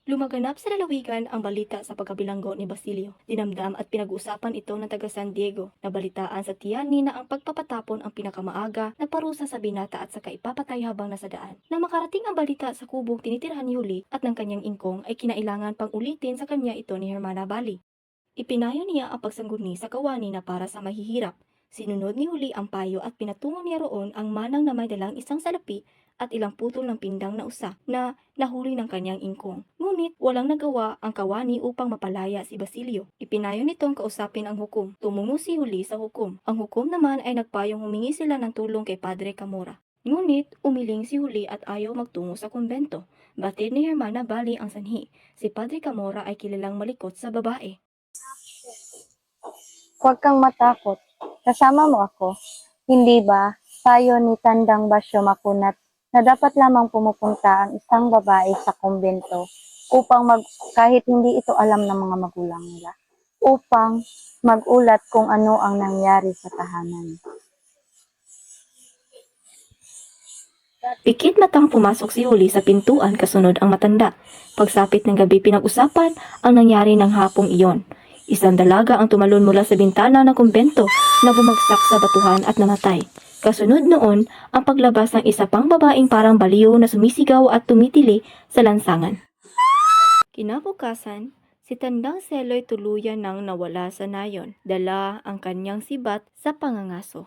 Lumaganap sa lalawigan ang balita sa pagkabilanggo ni Basilio. Dinamdam at pinag-uusapan ito ng taga San Diego. Nabalitaan sa tiyani na ang pagpapatapon ang pinakamaaga na parusa sa binata at saka ipapatay habang nasa daan. Nang makarating ang balita sa kubong tinitirhan ni Huli at ng kanyang ingkong ay kinailangan pang ulitin sa kanya ito ni Hermana Bali. Ipinayo niya ang pagsangguni sa kawani na para sa mahihirap. Sinunod ni Huli ang payo at pinatungo niya roon ang manang na may dalang isang salapi at ilang putol ng pindang na usa na nahuli ng kanyang ingkong. Ngunit walang nagawa ang kawani upang mapalaya si Basilio. Ipinayo nitong kausapin ang hukom. Tumungo si Huli sa hukom. Ang hukom naman ay nagpayong humingi sila ng tulong kay Padre Camora. Ngunit umiling si Huli at ayaw magtungo sa kumbento. Batid ni Hermana Bali ang sanhi. Si Padre Camora ay kilalang malikot sa babae. Huwag kang matakot. Kasama mo ako. Hindi ba tayo ni Tandang Basyo Makunat na dapat lamang pumupunta ang isang babae sa kumbento upang kahit hindi ito alam ng mga magulang nila, upang magulat kung ano ang nangyari sa tahanan. Pikit matang pumasok si Huli sa pintuan kasunod ang matanda. Pagsapit ng gabi pinag-usapan ang nangyari ng hapong iyon. Isang dalaga ang tumalon mula sa bintana ng kumbento na bumagsak sa batuhan at namatay. Kasunod noon ang paglabas ng isa pang babaeng parang baliw na sumisigaw at tumitili sa lansangan. Kinabukasan, si Tandang Selo'y tuluyan nang nawala sa nayon. Dala ang kanyang sibat sa pangangaso.